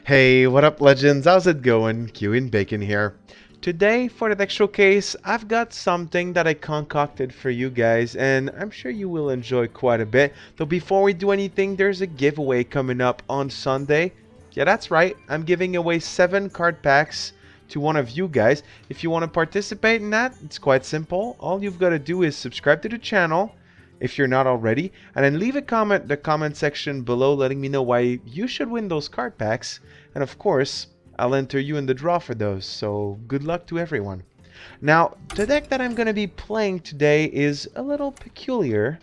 Hey, what up, legends? How's it going? Q and Bacon here. Today, for the deck showcase, I've got something that I concocted for you guys, and I'm sure you will enjoy quite a bit. Though before we do anything, there's a giveaway coming up on Sunday. Yeah, that's right. I'm giving away 7 card packs to one of you guys. If you want to participate in that, it's quite simple. All you've got to do is subscribe to the channel if you're not already, and then leave a comment in the comment section below letting me know why you should win those card packs. And of course, I'll enter you in the draw for those, so good luck to everyone. Now, the deck that I'm going to be playing today is a little peculiar,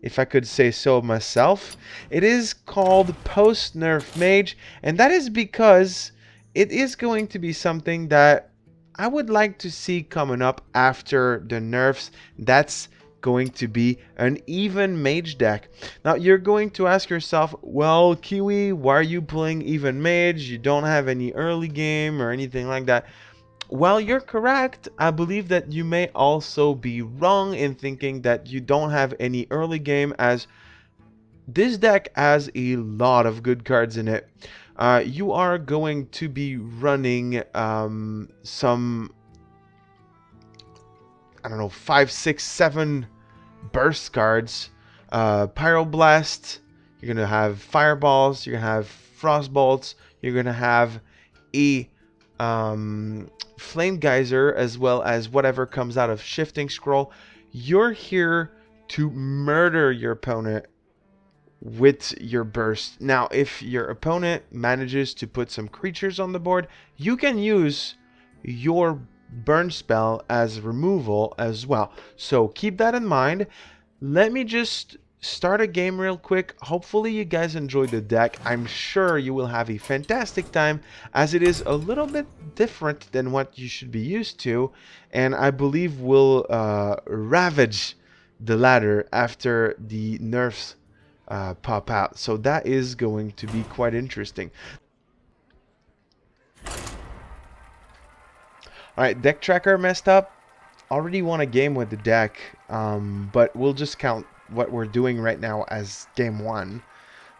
if I could say so myself. It is called Post-Nerf Mage, and that is because it is going to be something that I would like to see coming up after the nerfs. That's going to be an even mage deck. Now you're going to ask yourself, well, Kiwi, why are you playing even mage? You don't have any early game or anything like that. Well, you're correct. I believe that you may also be wrong in thinking that you don't have any early game, as this deck has a lot of good cards in it. You are going to be running some, I don't know, 5, 6, 7 burst cards. Pyroblast, you're going to have fireballs, you're going to have frostbolts, you're going to have a flame geyser, as well as whatever comes out of shifting scroll. You're here to murder your opponent with your burst. Now, if your opponent manages to put some creatures on the board, you can use your burn spell as removal as well. So keep that in mind. Let me just start a game real quick. Hopefully you guys enjoyed the deck. I'm sure you will have a fantastic time, as it is a little bit different than what you should be used to, and I believe will ravage the ladder after the nerfs pop out. So that is going to be quite interesting. Alright, deck tracker messed up. Already won a game with the deck, but we'll just count what we're doing right now as game 1.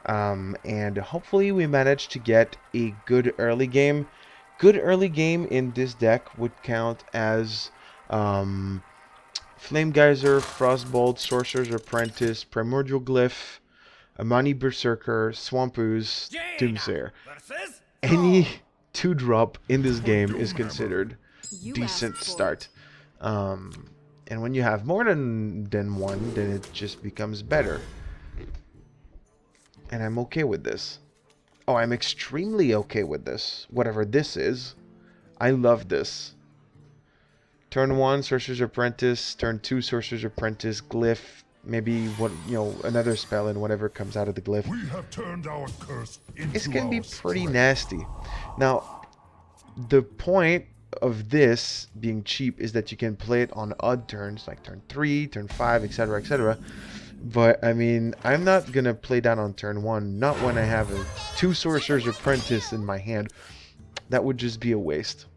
And hopefully we manage to get a good early game. Good early game in this deck would count as Flame Geyser, Frostbolt, Sorcerer's Apprentice, Primordial Glyph, Amani Berserker, Swamp Ooze, Doomsayer. Any 2-drop in this game is considered decent start. And when you have more than one, then it just becomes better. And I'm okay with this. Oh, I'm extremely okay with this. Whatever this is. I love this. Turn 1, Sorcerer's Apprentice. Turn 2, Sorcerer's Apprentice. Glyph. Maybe another spell and whatever comes out of the glyph. We have turned our curse into This can be pretty nasty. Now, the point of this being cheap is that you can play it on odd turns, like turn 3, turn 5, etc, etc. But I mean, I'm not gonna play that on turn 1, not when I have 2 Sorcerer's Apprentice in my hand. That would just be a waste.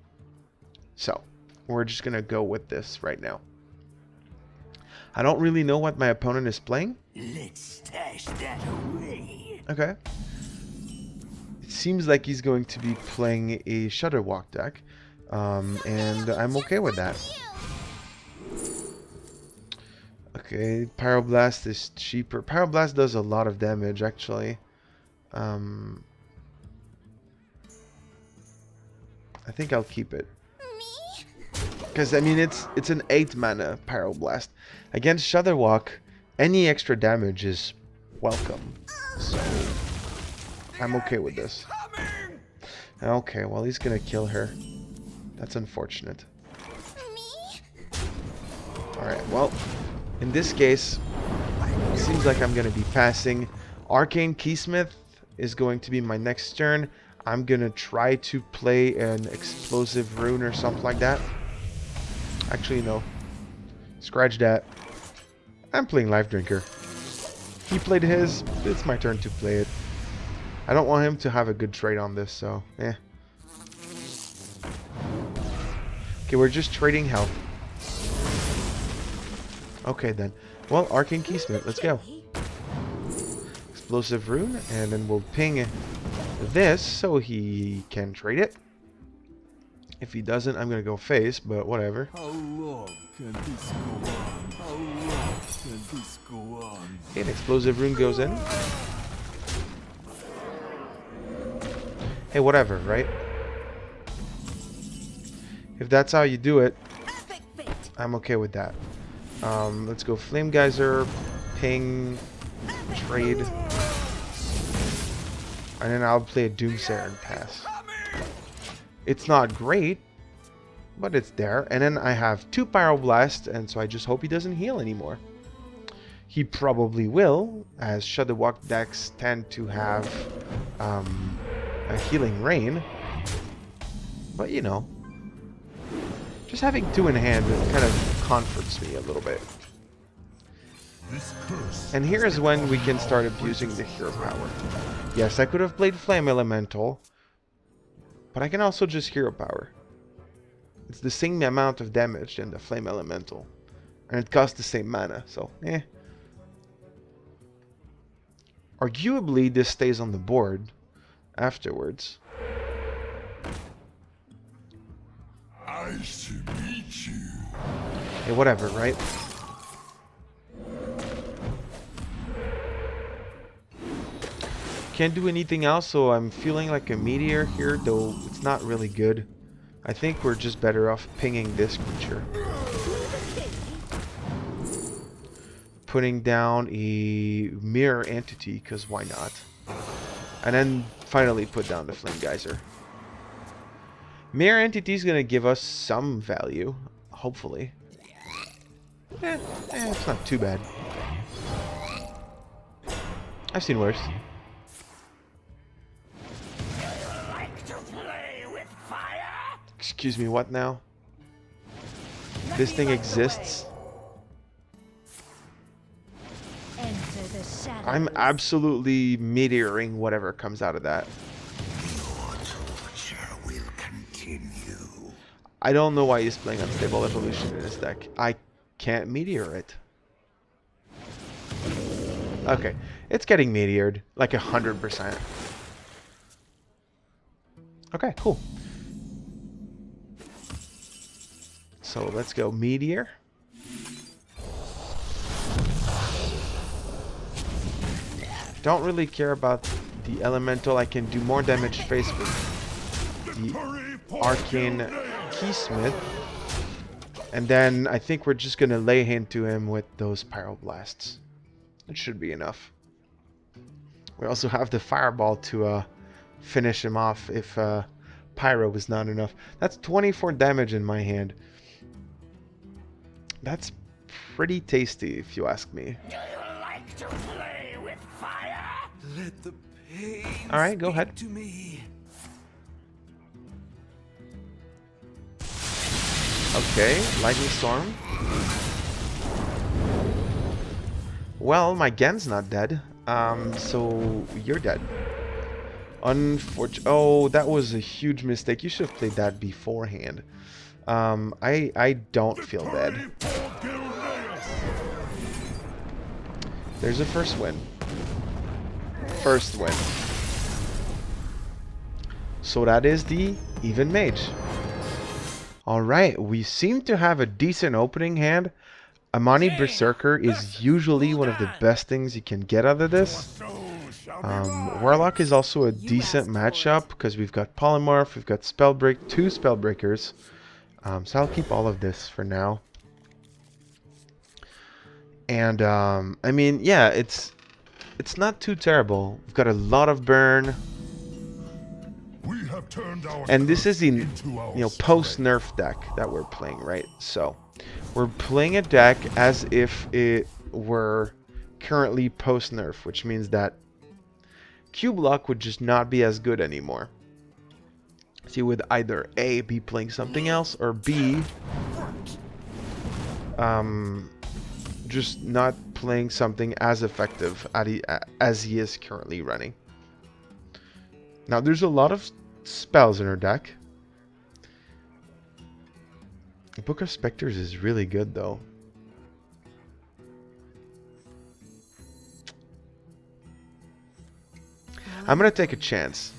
So we're just gonna go with this right now. I don't really know what my opponent is playing. Let's stash that away. Okay. It seems like he's going to be playing a Shudderwalk deck. And I'm okay with that. Okay, Pyroblast is cheaper. Pyroblast does a lot of damage, actually. I think I'll keep it. Because, I mean, it's an 8 mana Pyroblast. Against Shudderwalk, any extra damage is welcome. So, I'm okay with this. Okay, well, he's gonna kill her. That's unfortunate. Alright, well, in this case, it seems like I'm gonna be passing. Arcane Keysmith is going to be my next turn. I'm gonna try to play an Explosive Rune or something like that. Actually, no. Scratch that. I'm playing Life Drinker. He played his. It's my turn to play it. I don't want him to have a good trade on this, so, eh. Okay, we're just trading health. Okay, then. Well, Arcane Keysmith, let's go. Explosive Rune, and then we'll ping this so he can trade it. If he doesn't, I'm gonna go face, but whatever. How long can this go on? How long can this go on? Okay, an explosive rune goes in. Hey, whatever, right? If that's how you do it, I'm okay with that. Let's go Flame Geyser, ping, trade. And then I'll play a Doomsayer and pass. It's not great, but it's there. And then I have 2 Pyroblast, and so I just hope he doesn't heal anymore. He probably will, as Shadowwalk decks tend to have a healing rain. But you know, just having 2 in hand kind of comforts me a little bit. And here's when we can start abusing the hero power. Yes, I could have played Flame Elemental, but I can also just hero power. It's the same amount of damage than the Flame Elemental, and it costs the same mana, so eh. Arguably, this stays on the board afterwards. I should meet you. Hey, whatever, right? Can't do anything else, so I'm feeling like a meteor here, though it's not really good. I think we're just better off pinging this creature. Putting down a mirror entity, because why not? And then finally put down the Flame Geyser. Mirror entity is going to give us some value, hopefully. It's not too bad. I've seen worse. Excuse me, what now? This thing exists? I'm absolutely meteoring whatever comes out of that. Will continue. I don't know why he's playing Unstable Evolution in his deck. I can't meteor it. Okay, it's getting meteored, like 100%. Okay, cool. So let's go Meteor. Don't really care about the Elemental. I can do more damage face with the Arcane Keysmith. And then I think we're just going to lay into him with those Pyroblasts. It should be enough. We also have the Fireball to finish him off if Pyro is not enough. That's 24 damage in my hand. That's pretty tasty, if you ask me. Do you like to play with fire? Let the pain All right, go ahead. to me. Okay, Lightning Storm. Well, my Gen's not dead, so you're dead. Unfortunately, oh, that was a huge mistake. You should have played that beforehand. I don't feel bad. There's a first win. First win. So that is the even Mage. Alright, we seem to have a decent opening hand. Amani Berserker is usually one of the best things you can get out of this. Warlock is also a decent matchup because we've got Polymorph, we've got Spellbreak, 2 Spellbreakers. So I'll keep all of this for now. And I mean, yeah, it's not too terrible. We've got a lot of burn. And this is the post-Nerf deck that we're playing, right? So we're playing a deck as if it were currently post-Nerf, which means that Cube Lock would just not be as good anymore. So you would either A, be playing something else, or B, just not playing something as effective as he is currently running. Now, there's a lot of spells in our deck. The Book of Spectres is really good, though. I'm going to take a chance.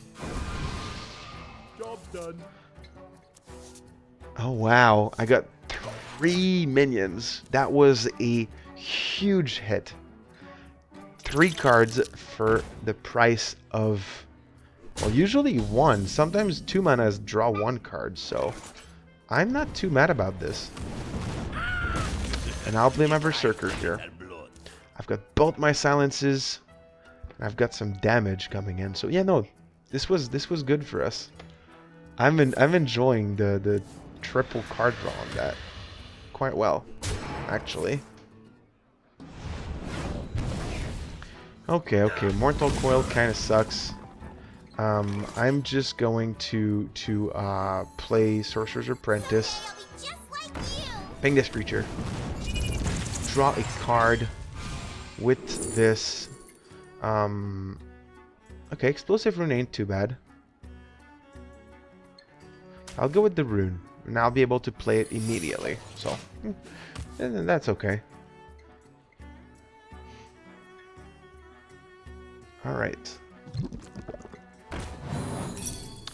Job done. Oh wow, I got 3 minions. That was a huge hit. 3 cards for the price of, well, usually 1. Sometimes 2 manas draw 1 card, so I'm not too mad about this. And I'll play my Berserker here. I've got both my silences, and I've got some damage coming in. So yeah, no, this was good for us. I'm enjoying the triple card draw on that quite well, actually. Okay, Mortal Coil kind of sucks. I'm just going to play Sorcerer's Apprentice. Ping this creature. Draw a card with this. Okay, Explosive Rune ain't too bad. I'll go with the rune, and I'll be able to play it immediately. So, that's okay. Alright.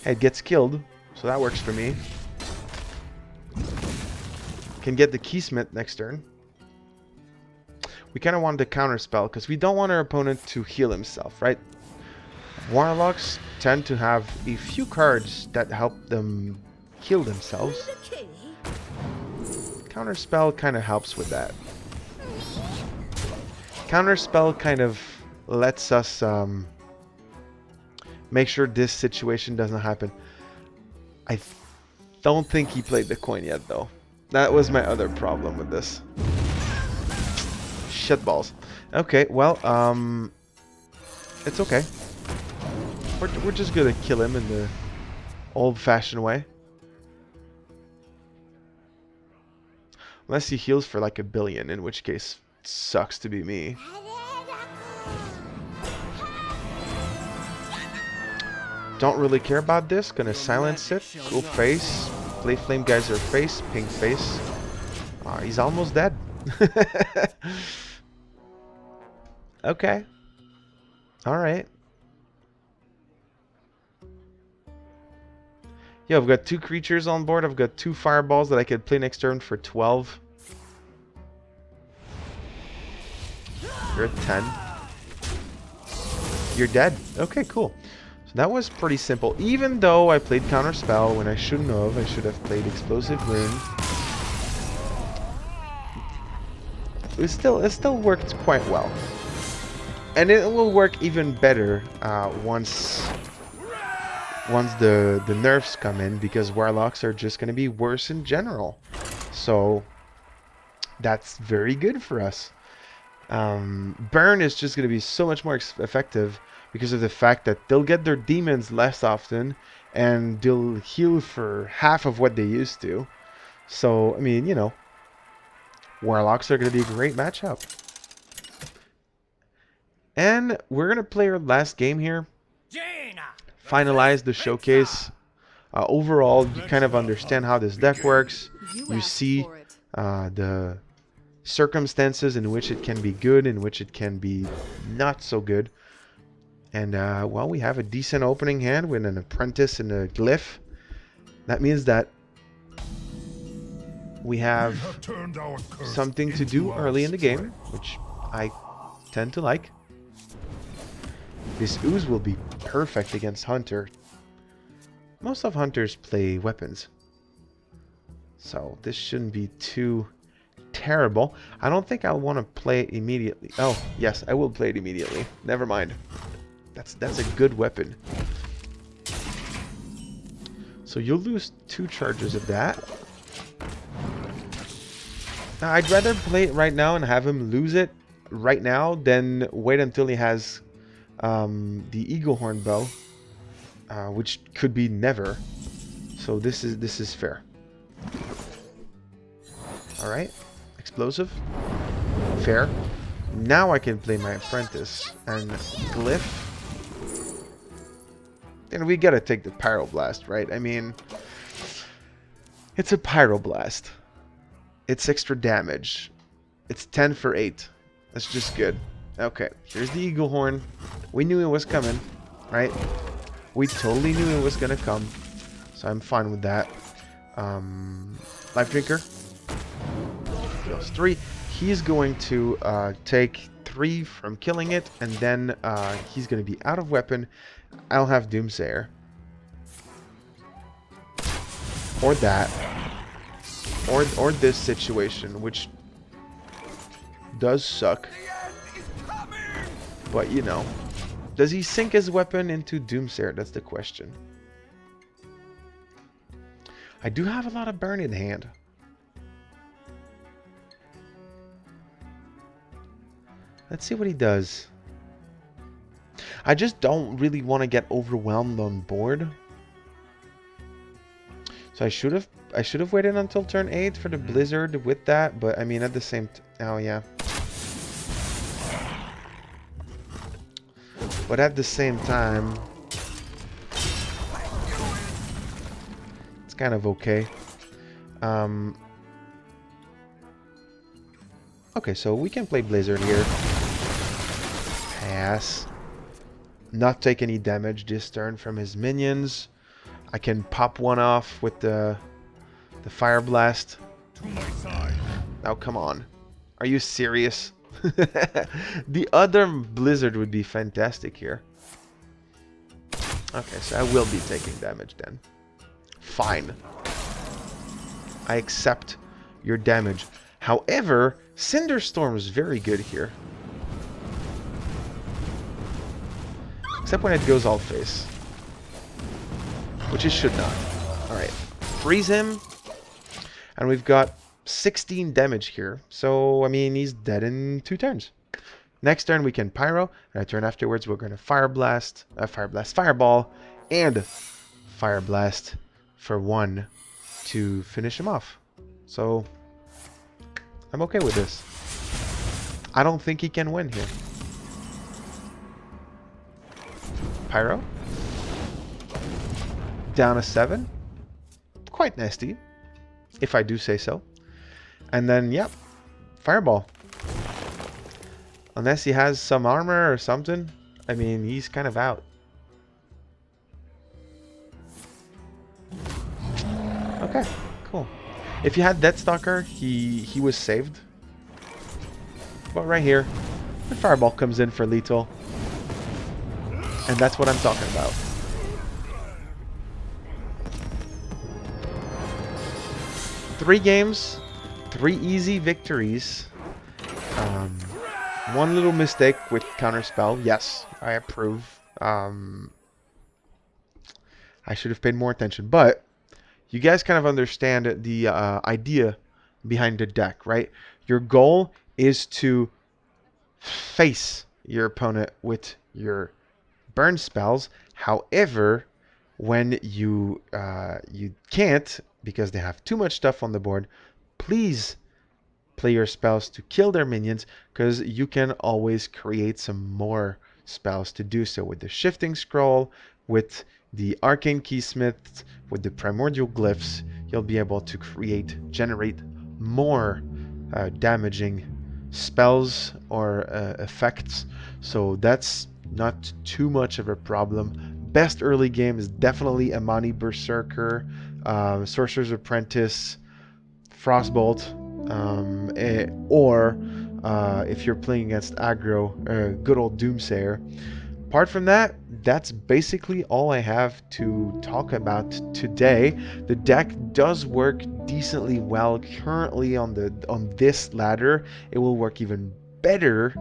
It gets killed, so that works for me. Can get the Keysmith next turn. We kind of want the counterspell, because we don't want our opponent to heal himself, right? Warlocks tend to have a few cards that help them heal themselves. Counterspell kind of helps with that. Counterspell kind of lets us make sure this situation doesn't happen. I don't think he played the coin yet, though. That was my other problem with this. Shitballs. Okay, well, it's okay. We're just gonna kill him in the old-fashioned way. Unless he heals for like 1 billion, in which case it sucks to be me. Don't really care about this. Gonna silence it. Cool face. Play Flame Geyser face. Pink face. He's almost dead. Okay. Alright. Yeah, I've got 2 creatures on board. I've got 2 fireballs that I could play next turn for 12. You're at 10. You're dead. Okay, cool. So that was pretty simple. Even though I played Counterspell when I shouldn't have. I should have played Explosive Rune. It still worked quite well. And it will work even better once the nerfs come in, because Warlocks are just going to be worse in general. So that's very good for us. Burn is just going to be so much more effective because of the fact that they'll get their demons less often and they'll heal for half of what they used to. So, I mean, you know, Warlocks are going to be a great matchup. And we're going to play our last game here. Finalize the showcase. Overall, you kind of understand how this deck works. You see the circumstances in which it can be good, in which it can be not so good. And, well, we have a decent opening hand with an Apprentice and a Glyph. That means that we have something to do early in the game, which I tend to like. This Ooze will be perfect against Hunter. Most of Hunters play weapons, so this shouldn't be too terrible. I don't think I'll want to play it immediately. Oh, yes, I will play it immediately. Never mind. That's a good weapon. So you'll lose 2 charges of that. Now, I'd rather play it right now and have him lose it right now than wait until he has the Eagle Horn Bow, which could be never. So this is fair. All right, explosive, fair. Now I can play my Apprentice and Glyph. And we gotta take the Pyroblast, right? I mean, it's a Pyroblast. It's extra damage. It's 10 for 8. That's just good. Okay, here's the Eagle Horn. We knew it was coming, right? We totally knew it was gonna come. So I'm fine with that. Life Drinker. Deals 3. He's going to take 3 from killing it, and then he's going to be out of weapon. I'll have Doomsayer. Or that. Or this situation, which does suck. But, you know. Does he sink his weapon into Doomsayer? That's the question. I do have a lot of burn in hand. Let's see what he does. I just don't really want to get overwhelmed on board. So I should have waited until turn 8 for the blizzard with that, but I mean at the same oh yeah. But at the same time, it's kind of okay. Okay, so we can play blizzard here. Pass. Not take any damage this turn from his minions. I can pop one off with the fire blast. To my side. Now come on. Are you serious? The other blizzard would be fantastic here. Okay, so I will be taking damage then. Fine. I accept your damage. However, Cinderstorm is very good here. Except when it goes all face. Which it should not. Alright. Freeze him. And we've got 16 damage here. So, I mean, he's dead in 2 turns. Next turn we can Pyro. And a turn afterwards we're going to Fire Blast, Fireball, and Fire Blast for 1 to finish him off. So, I'm okay with this. I don't think he can win here. Pyro. Down a 7. Quite nasty, if I do say so. And then, yep, Fireball. Unless he has some armor or something. I mean, he's kind of out. Okay, cool. If you had Deathstalker, he was saved. But right here, the Fireball comes in for lethal. And that's what I'm talking about. Three games, 3 easy victories. One little mistake with counterspell. Yes, I approve. I should have paid more attention, but you guys kind of understand the idea behind the deck, right? Your goal is to face your opponent with your burn spells. However, when you can't, because they have too much stuff on the board, please play your spells to kill their minions, because you can always create some more spells to do so with the Shifting Scroll, with the Arcane Keysmith, with the Primordial Glyphs. You'll be able to generate more damaging spells or effects. So that's not too much of a problem. Best early game is definitely Amani Berserker, Sorcerer's Apprentice, Frostbolt, or if you're playing against aggro, good old Doomsayer. Apart from that, that's basically all I have to talk about today. The deck does work decently well currently on this ladder. It will work even better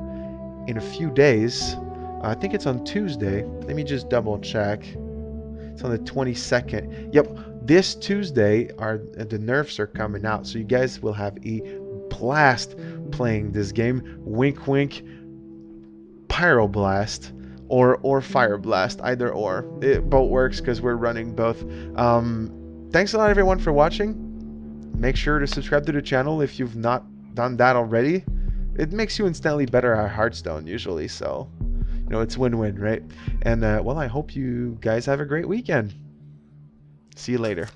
in a few days. I think it's on Tuesday. Let me just double check. It's on the 22nd. Yep, this Tuesday the nerfs are coming out, so you guys will have a blast playing this game. Wink wink. Pyroblast or Fire Blast, either or. It both works because we're running both. Thanks a lot everyone for watching. Make sure to subscribe to the channel if you've not done that already. It makes you instantly better at Hearthstone usually, so you know it's win-win, right? And well, I hope you guys have a great weekend. See you later.